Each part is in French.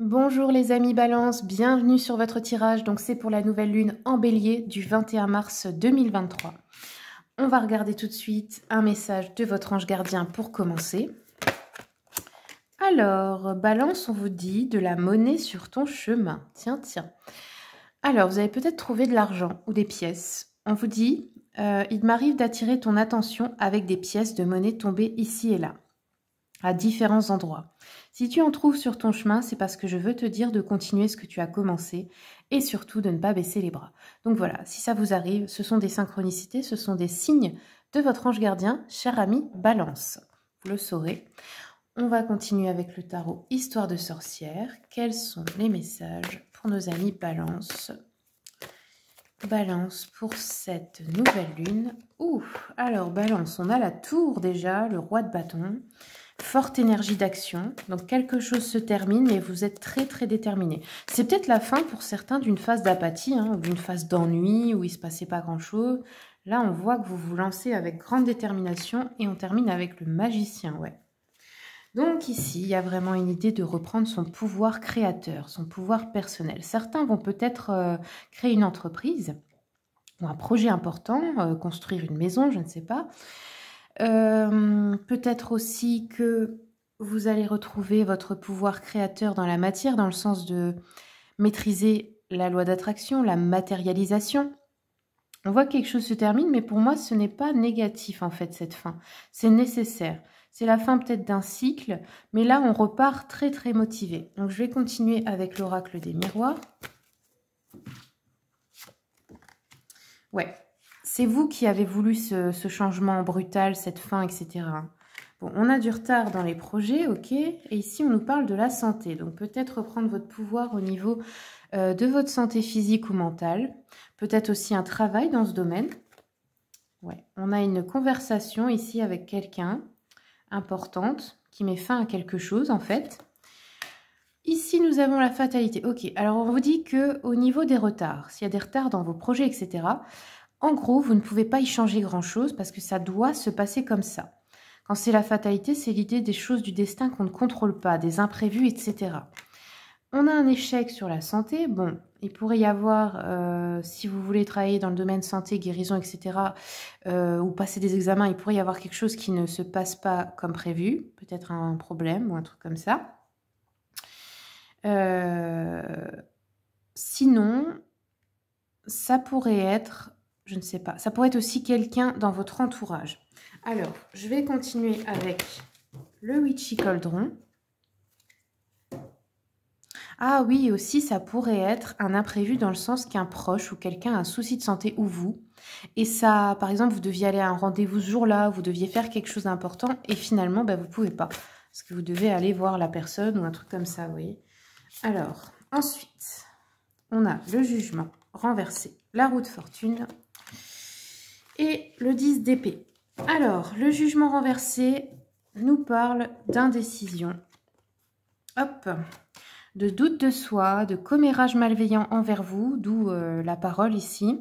Bonjour les amis Balance, bienvenue sur votre tirage. Donc c'est pour la nouvelle lune en bélier du 21 mars 2023. On va regarder tout de suite un message de votre ange gardien pour commencer. Alors, Balance, on vous dit de la monnaie sur ton chemin. Tiens. Alors, vous avez peut-être trouvé de l'argent ou des pièces. On vous dit, il m'arrive d'attirer ton attention avec des pièces de monnaie tombées ici et là, à différents endroits. Si tu en trouves sur ton chemin, c'est parce que je veux te dire de continuer ce que tu as commencé et surtout de ne pas baisser les bras. Donc voilà, si ça vous arrive, ce sont des synchronicités, ce sont des signes de votre ange gardien, cher ami Balance. Vous le saurez. On va continuer avec le tarot Histoire de sorcière. Quels sont les messages pour nos amis Balance? Balance pour cette nouvelle lune. Alors Balance, on a la tour déjà, le roi de bâton. Forte énergie d'action, donc quelque chose se termine, mais vous êtes très déterminé. C'est peut-être la fin pour certains d'une phase d'apathie, ou d'une phase d'ennui, où il ne se passait pas grand-chose. Là, on voit que vous vous lancez avec grande détermination, et on termine avec le magicien, ouais. Donc ici, il y a vraiment une idée de reprendre son pouvoir créateur, son pouvoir personnel. Certains vont peut-être créer une entreprise, ou un projet important, construire une maison, je ne sais pas. Peut-être aussi que vous allez retrouver votre pouvoir créateur dans la matière, dans le sens de maîtriser la loi d'attraction, la matérialisation. On voit que quelque chose se termine, mais pour moi, ce n'est pas négatif, en fait, cette fin. C'est nécessaire. C'est la fin peut-être d'un cycle, mais là, on repart très motivé. Donc, je vais continuer avec l'oracle des miroirs. Ouais. C'est vous qui avez voulu ce changement brutal, cette fin, etc. Bon, on a du retard dans les projets, ok. Et ici, on nous parle de la santé. Donc, peut-être reprendre votre pouvoir au niveau de votre santé physique ou mentale. Peut-être aussi un travail dans ce domaine. Ouais, on a une conversation ici avec quelqu'un importante qui met fin à quelque chose, en fait. Ici, nous avons la fatalité. Ok, alors on vous dit qu'au niveau des retards, s'il y a des retards dans vos projets, etc., en gros, vous ne pouvez pas y changer grand-chose parce que ça doit se passer comme ça. Quand c'est la fatalité, c'est l'idée des choses du destin qu'on ne contrôle pas, des imprévus, etc. On a un échec sur la santé. Bon, il pourrait y avoir, si vous voulez travailler dans le domaine santé, guérison, etc., ou passer des examens, il pourrait y avoir quelque chose qui ne se passe pas comme prévu. Peut-être un problème ou un truc comme ça. Sinon, ça pourrait être... Je ne sais pas. Ça pourrait être aussi quelqu'un dans votre entourage. Alors, je vais continuer avec le Witchy Cauldron. Ah oui, aussi, ça pourrait être un imprévu dans le sens qu'un proche ou quelqu'un a un souci de santé ou vous. Et ça, par exemple, vous deviez aller à un rendez-vous ce jour-là, vous deviez faire quelque chose d'important et finalement, vous ne pouvez pas. Parce que vous devez aller voir la personne ou un truc comme ça, vous voyez. Alors, ensuite, on a le jugement renversé, la roue de fortune et le 10 d'épée. Alors, le jugement renversé nous parle d'indécision. Hop, de doute de soi, de commérage malveillant envers vous, d'où la parole ici.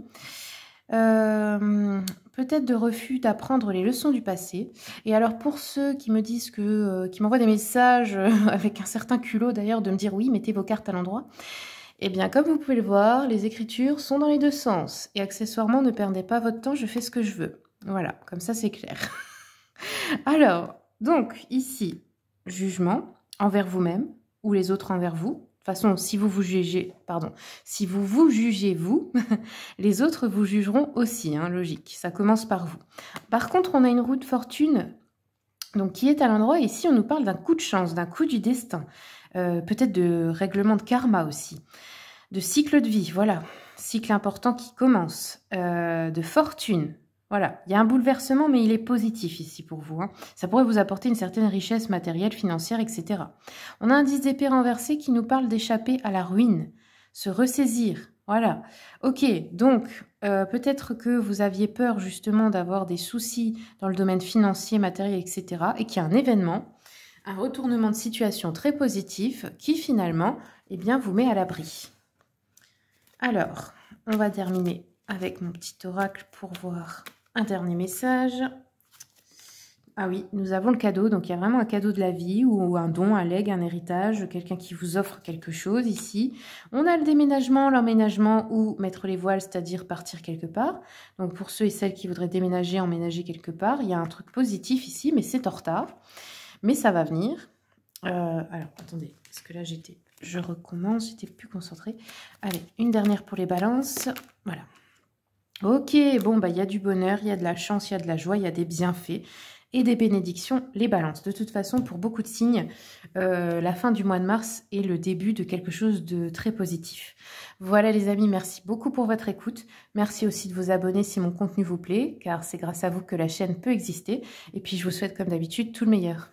Peut-être de refus d'apprendre les leçons du passé. Et alors pour ceux qui me disent qui m'envoient des messages avec un certain culot d'ailleurs de me dire oui, mettez vos cartes à l'endroit. Eh bien, comme vous pouvez le voir, les écritures sont dans les deux sens. Et accessoirement, ne perdez pas votre temps, je fais ce que je veux. Voilà, comme ça c'est clair. Alors, donc, ici, jugement envers vous-même ou les autres envers vous. De toute façon, si vous vous jugez, vous, les autres vous jugeront aussi, hein, logique. Ça commence par vous. Par contre, on a une roue de fortune donc, qui est à l'endroit. Ici, on nous parle d'un coup de chance, d'un coup du destin. Peut-être de règlement de karma aussi, de cycle de vie, voilà, cycle important qui commence, de fortune, voilà, il y a un bouleversement, mais il est positif ici pour vous, hein. Ça pourrait vous apporter une certaine richesse matérielle, financière, etc. On a un 10 d'épée renversé qui nous parle d'échapper à la ruine, se ressaisir, voilà. Ok, donc peut-être que vous aviez peur justement d'avoir des soucis dans le domaine financier, matériel, etc. et qu'il y a un événement, un retournement de situation très positif qui finalement, eh bien, vous met à l'abri. Alors, on va terminer avec mon petit oracle pour voir un dernier message. Ah oui, nous avons le cadeau, donc il y a vraiment un cadeau de la vie ou un don, un legs, un héritage, quelqu'un qui vous offre quelque chose ici. On a le déménagement, l'emménagement ou mettre les voiles, c'est-à-dire partir quelque part. Donc pour ceux et celles qui voudraient déménager, emménager quelque part, il y a un truc positif ici, mais c'est en retard. Mais ça va venir. Alors, attendez, parce que là je recommence, j'étais plus concentrée. Allez, une dernière pour les balances. Voilà. Ok, bon, bah il y a du bonheur, il y a de la chance, il y a de la joie, il y a des bienfaits et des bénédictions, les balances. De toute façon, pour beaucoup de signes, la fin du mois de mars est le début de quelque chose de très positif. Voilà les amis, merci beaucoup pour votre écoute. Merci aussi de vous abonner si mon contenu vous plaît, car c'est grâce à vous que la chaîne peut exister. Et puis je vous souhaite comme d'habitude tout le meilleur.